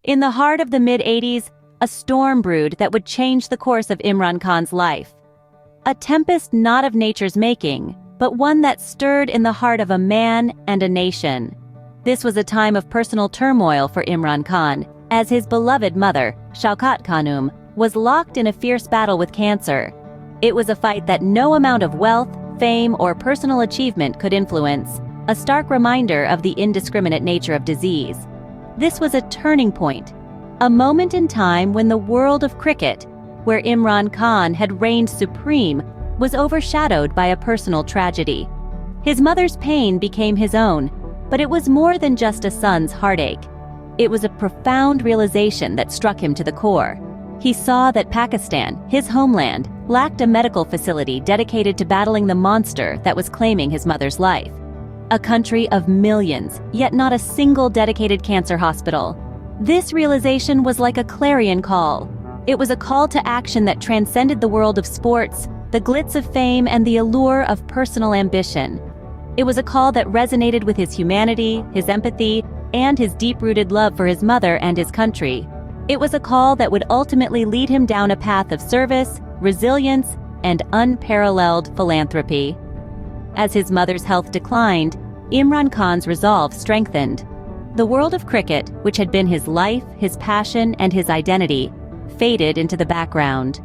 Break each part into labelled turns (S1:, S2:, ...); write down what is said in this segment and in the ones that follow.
S1: In the heart of the mid-80s, a storm brewed that would change the course of Imran Khan's life. A tempest not of nature's making, but one that stirred in the heart of a man and a nation. This was a time of personal turmoil for Imran Khan, as his beloved mother, Shaukat Khanum, was locked in a fierce battle with cancer. It was a fight that no amount of wealth, fame, or personal achievement could influence, a stark reminder of the indiscriminate nature of disease. This was a turning point, a moment in time when the world of cricket, where Imran Khan had reigned supreme, was overshadowed by a personal tragedy. His mother's pain became his own, but it was more than just a son's heartache. It was a profound realization that struck him to the core. He saw that Pakistan, his homeland, lacked a medical facility dedicated to battling the monster that was claiming his mother's life. A country of millions, yet not a single dedicated cancer hospital. This realization was like a clarion call. It was a call to action that transcended the world of sports, the glitz of fame, and the allure of personal ambition. It was a call that resonated with his humanity, his empathy, and his deep-rooted love for his mother and his country. It was a call that would ultimately lead him down a path of service, resilience, and unparalleled philanthropy. As his mother's health declined, Imran Khan's resolve strengthened. The world of cricket, which had been his life, his passion, and his identity, faded into the background.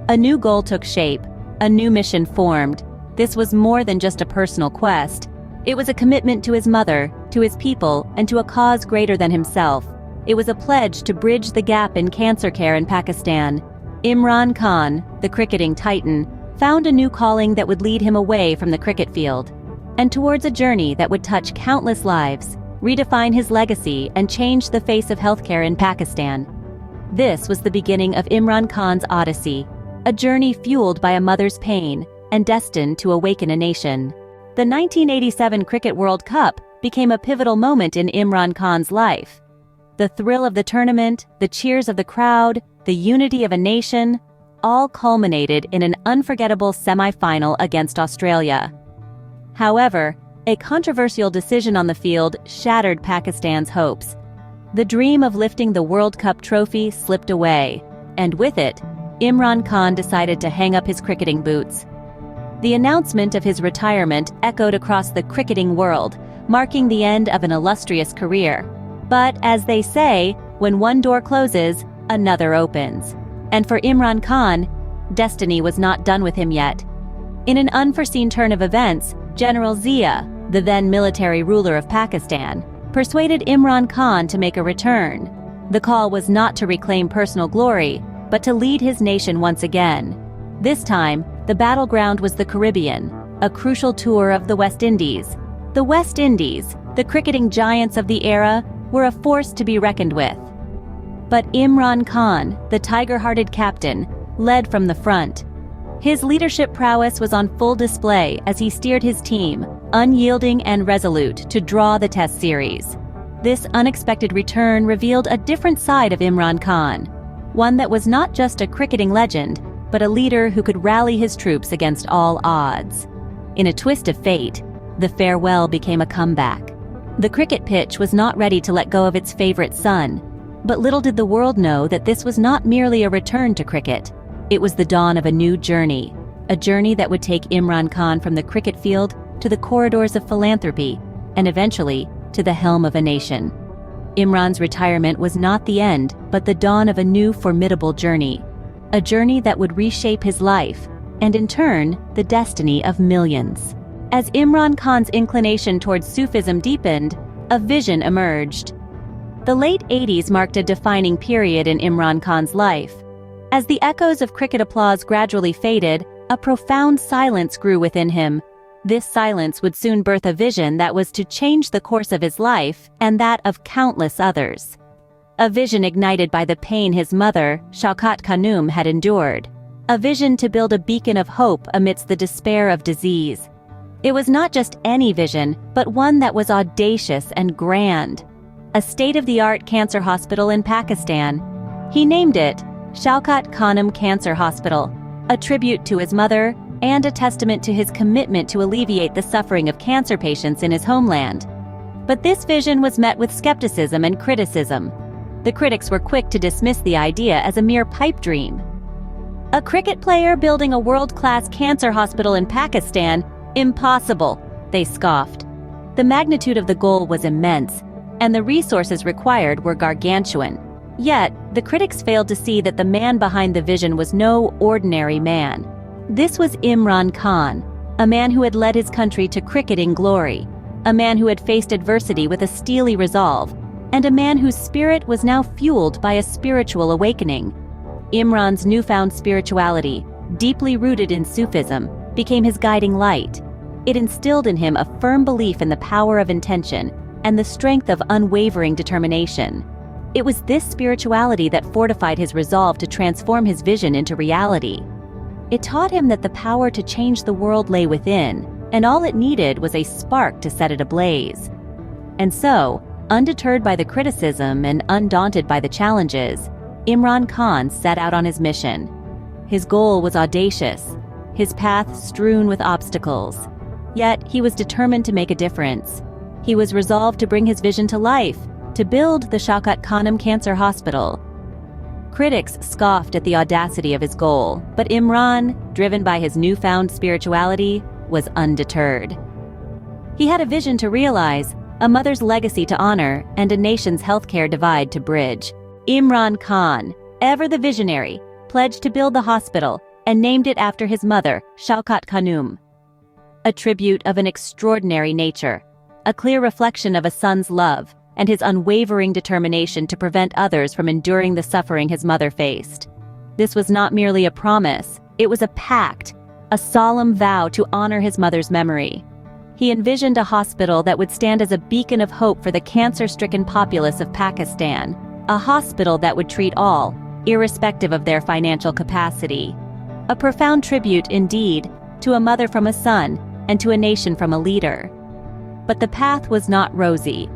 S1: A new goal took shape, a new mission formed. This was more than just a personal quest. It was a commitment to his mother, to his people, and to a cause greater than himself. It was a pledge to bridge the gap in cancer care in Pakistan. Imran Khan, the cricketing titan, found a new calling that would lead him away from the cricket field and towards a journey that would touch countless lives, redefine his legacy, and change the face of healthcare in Pakistan. This was the beginning of Imran Khan's Odyssey, a journey fueled by a mother's pain and destined to awaken a nation. The 1987 Cricket World Cup became a pivotal moment in Imran Khan's life. The thrill of the tournament, the cheers of the crowd, the unity of a nation, all culminated in an unforgettable semi-final against Australia. However, a controversial decision on the field shattered Pakistan's hopes. The dream of lifting the World Cup trophy slipped away, and with it, Imran Khan decided to hang up his cricketing boots. The announcement of his retirement echoed across the cricketing world, marking the end of an illustrious career. But as they say, when one door closes, another opens. And for Imran Khan, destiny was not done with him yet. In an unforeseen turn of events, General Zia, the then military ruler of Pakistan, persuaded Imran Khan to make a return. The call was not to reclaim personal glory, but to lead his nation once again. This time, the battleground was the Caribbean, a crucial tour of the West Indies. The West Indies, the cricketing giants of the era, were a force to be reckoned with. But Imran Khan, the tiger-hearted captain, led from the front. His leadership prowess was on full display as he steered his team, unyielding and resolute, to draw the Test series. This unexpected return revealed a different side of Imran Khan, one that was not just a cricketing legend, but a leader who could rally his troops against all odds. In a twist of fate, the farewell became a comeback. The cricket pitch was not ready to let go of its favorite son, but little did the world know that this was not merely a return to cricket. It was the dawn of a new journey, a journey that would take Imran Khan from the cricket field to the corridors of philanthropy, and eventually to the helm of a nation. Imran's retirement was not the end, but the dawn of a new formidable journey, a journey that would reshape his life, and in turn, the destiny of millions. As Imran Khan's inclination towards Sufism deepened, a vision emerged. The late 80s marked a defining period in Imran Khan's life. As the echoes of cricket applause gradually faded, a profound silence grew within him. This silence would soon birth a vision that was to change the course of his life and that of countless others. A vision ignited by the pain his mother, Shaukat Khanum, had endured. A vision to build a beacon of hope amidst the despair of disease. It was not just any vision, but one that was audacious and grand. A state-of-the-art cancer hospital in Pakistan. He named it Shaukat Khanum Cancer Hospital, a tribute to his mother and a testament to his commitment to alleviate the suffering of cancer patients in his homeland. But this vision was met with skepticism and criticism. The critics were quick to dismiss the idea as a mere pipe dream. A cricket player building a world-class cancer hospital in Pakistan? Impossible, they scoffed. The magnitude of the goal was immense, and the resources required were gargantuan. Yet, the critics failed to see that the man behind the vision was no ordinary man. This was Imran Khan, a man who had led his country to cricketing glory, a man who had faced adversity with a steely resolve, and a man whose spirit was now fueled by a spiritual awakening. Imran's newfound spirituality, deeply rooted in Sufism, became his guiding light. It instilled in him a firm belief in the power of intention and the strength of unwavering determination. It was this spirituality that fortified his resolve to transform his vision into reality. It taught him that the power to change the world lay within, and all it needed was a spark to set it ablaze. And so, undeterred by the criticism and undaunted by the challenges, Imran Khan set out on his mission. His goal was audacious, his path strewn with obstacles. Yet, he was determined to make a difference. He was resolved to bring his vision to life, to build the Shaukat Khanum Cancer Hospital. Critics scoffed at the audacity of his goal, but Imran, driven by his newfound spirituality, was undeterred. He had a vision to realize, a mother's legacy to honor, and a nation's healthcare divide to bridge. Imran Khan, ever the visionary, pledged to build the hospital and named it after his mother, Shaukat Khanum. A tribute of an extraordinary nature, a clear reflection of a son's love and his unwavering determination to prevent others from enduring the suffering his mother faced. This was not merely a promise, it was a pact, a solemn vow to honor his mother's memory. He envisioned a hospital that would stand as a beacon of hope for the cancer-stricken populace of Pakistan, a hospital that would treat all, irrespective of their financial capacity. A profound tribute, indeed, to a mother from a son and to a nation from a leader. But the path was not rosy.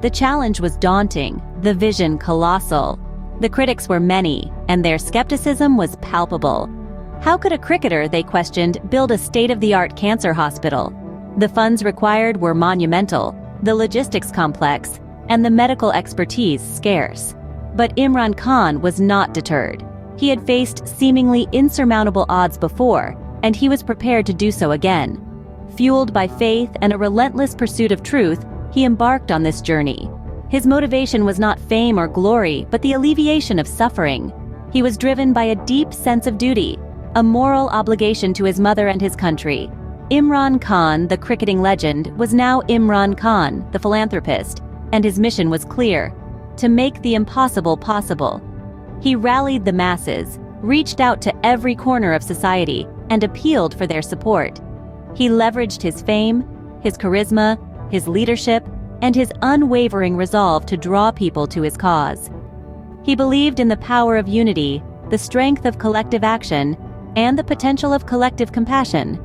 S1: The challenge was daunting, the vision colossal. The critics were many, and their skepticism was palpable. How could a cricketer, they questioned, build a state-of-the-art cancer hospital? The funds required were monumental, the logistics complex, and the medical expertise scarce. But Imran Khan was not deterred. He had faced seemingly insurmountable odds before, and he was prepared to do so again. Fueled by faith and a relentless pursuit of truth, he embarked on this journey. His motivation was not fame or glory, but the alleviation of suffering. He was driven by a deep sense of duty, a moral obligation to his mother and his country. Imran Khan, the cricketing legend, was now Imran Khan, the philanthropist, and his mission was clear: to make the impossible possible. He rallied the masses, reached out to every corner of society, and appealed for their support. He leveraged his fame, his charisma, his leadership, and his unwavering resolve to draw people to his cause. He believed in the power of unity, the strength of collective action, and the potential of collective compassion.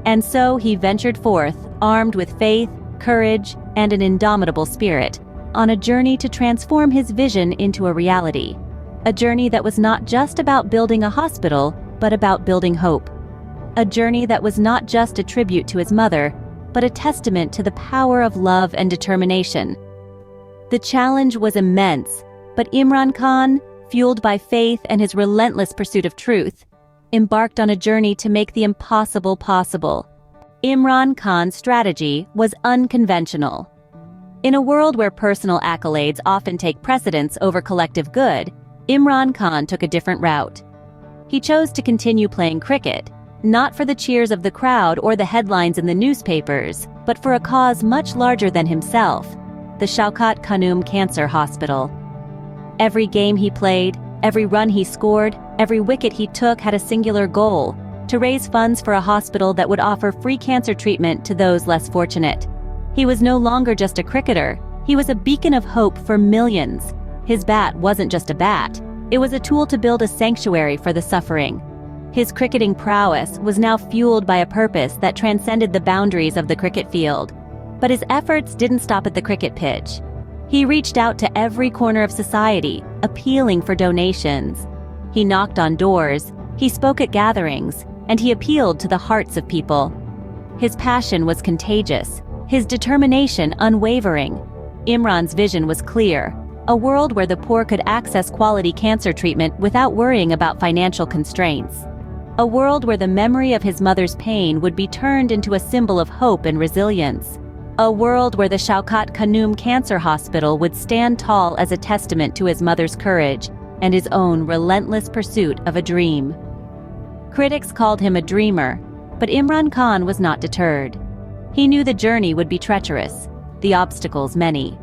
S1: And so he ventured forth, armed with faith, courage, and an indomitable spirit, on a journey to transform his vision into a reality. A journey that was not just about building a hospital, but about building hope. A journey that was not just a tribute to his mother, but a testament to the power of love and determination. The challenge was immense, but Imran Khan, fueled by faith and his relentless pursuit of truth, embarked on a journey to make the impossible possible. Imran Khan's strategy was unconventional. In a world where personal accolades often take precedence over collective good, Imran Khan took a different route. He chose to continue playing cricket, not for the cheers of the crowd or the headlines in the newspapers, but for a cause much larger than himself: the Shaukat Khanum Cancer Hospital. Every game he played, every run he scored, every wicket he took had a singular goal: to raise funds for a hospital that would offer free cancer treatment to those less fortunate. He was no longer just a cricketer, he was a beacon of hope for millions. His bat wasn't just a bat, it was a tool to build a sanctuary for the suffering. His cricketing prowess was now fueled by a purpose that transcended the boundaries of the cricket field. But his efforts didn't stop at the cricket pitch. He reached out to every corner of society, appealing for donations. He knocked on doors, he spoke at gatherings, and he appealed to the hearts of people. His passion was contagious, his determination unwavering. Imran's vision was clear: a world where the poor could access quality cancer treatment without worrying about financial constraints. A world where the memory of his mother's pain would be turned into a symbol of hope and resilience. A world where the Shaukat Khanum Cancer Hospital would stand tall as a testament to his mother's courage and his own relentless pursuit of a dream. Critics called him a dreamer, but Imran Khan was not deterred. He knew the journey would be treacherous, the obstacles many.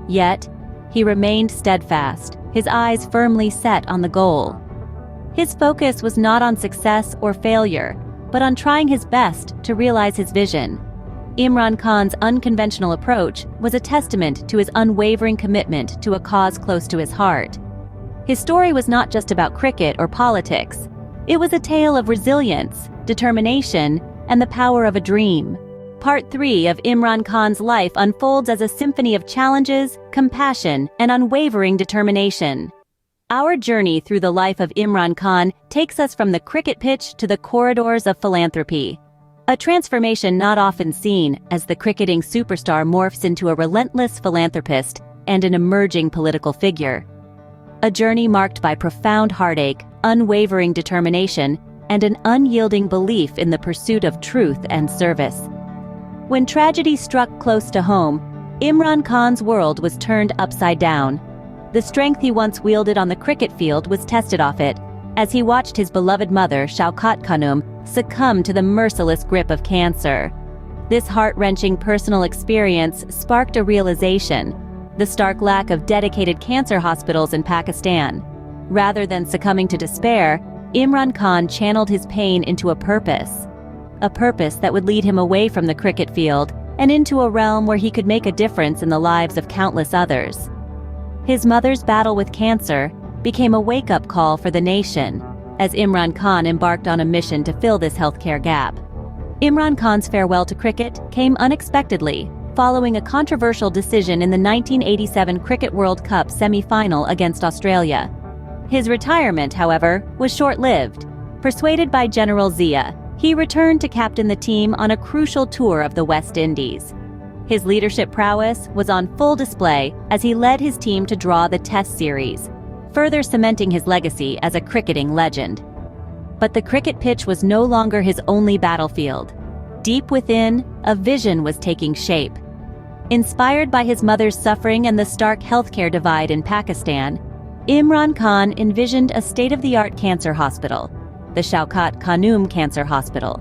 S1: Yet, he remained steadfast, his eyes firmly set on the goal. His focus was not on success or failure, but on trying his best to realize his vision. Imran Khan's unconventional approach was a testament to his unwavering commitment to a cause close to his heart. His story was not just about cricket or politics. It was a tale of resilience, determination, and the power of a dream. Part 3 of Imran Khan's life unfolds as a symphony of challenges, compassion, and unwavering determination. Our journey through the life of Imran Khan takes us from the cricket pitch to the corridors of philanthropy. A transformation not often seen as the cricketing superstar morphs into a relentless philanthropist and an emerging political figure. A journey marked by profound heartache, unwavering determination, and an unyielding belief in the pursuit of truth and service. When tragedy struck close to home, Imran Khan's world was turned upside down. The strength he once wielded on the cricket field was tested off it, as he watched his beloved mother, Shaukat Khanum, succumb to the merciless grip of cancer. This heart-wrenching personal experience sparked a realization: the stark lack of dedicated cancer hospitals in Pakistan. Rather than succumbing to despair, Imran Khan channeled his pain into a purpose that would lead him away from the cricket field and into a realm where he could make a difference in the lives of countless others. His mother's battle with cancer became a wake-up call for the nation, as Imran Khan embarked on a mission to fill this healthcare gap. Imran Khan's farewell to cricket came unexpectedly, following a controversial decision in the 1987 Cricket World Cup semi-final against Australia. His retirement, however, was short-lived. Persuaded by General Zia, he returned to captain the team on a crucial tour of the West Indies. His leadership prowess was on full display as he led his team to draw the Test series, further cementing his legacy as a cricketing legend. But the cricket pitch was no longer his only battlefield. Deep within, a vision was taking shape. Inspired by his mother's suffering and the stark healthcare divide in Pakistan, Imran Khan envisioned a state-of-the-art cancer hospital, the Shaukat Khanum Cancer Hospital.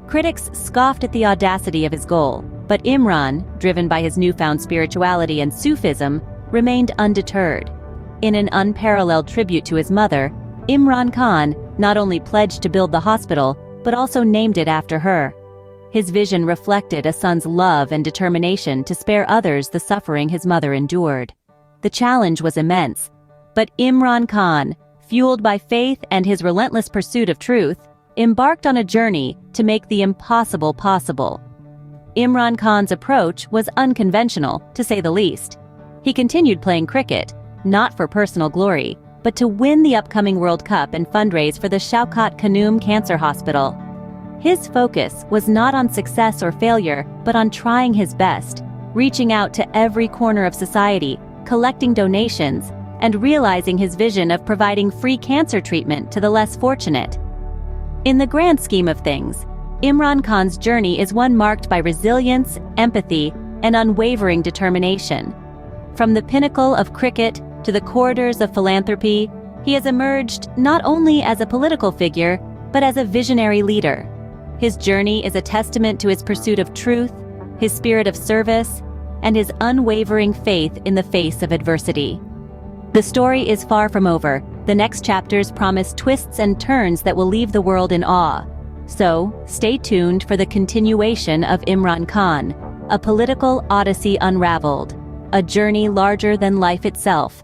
S1: Critics scoffed at the audacity of his goal, but Imran, driven by his newfound spirituality and Sufism, remained undeterred. In an unparalleled tribute to his mother, Imran Khan not only pledged to build the hospital, but also named it after her. His vision reflected a son's love and determination to spare others the suffering his mother endured. The challenge was immense, but Imran Khan, fueled by faith and his relentless pursuit of truth, embarked on a journey to make the impossible possible. Imran Khan's approach was unconventional, to say the least. He continued playing cricket, not for personal glory, but to win the upcoming World Cup and fundraise for the Shaukat Khanum Cancer Hospital. His focus was not on success or failure, but on trying his best, reaching out to every corner of society, collecting donations, and realizing his vision of providing free cancer treatment to the less fortunate. In the grand scheme of things, Imran Khan's journey is one marked by resilience, empathy, and unwavering determination. From the pinnacle of cricket to the corridors of philanthropy, he has emerged not only as a political figure, but as a visionary leader. His journey is a testament to his pursuit of truth, his spirit of service, and his unwavering faith in the face of adversity. The story is far from over. The next chapters promise twists and turns that will leave the world in awe. So, stay tuned for the continuation of Imran Khan, a political odyssey unraveled, a journey larger than life itself.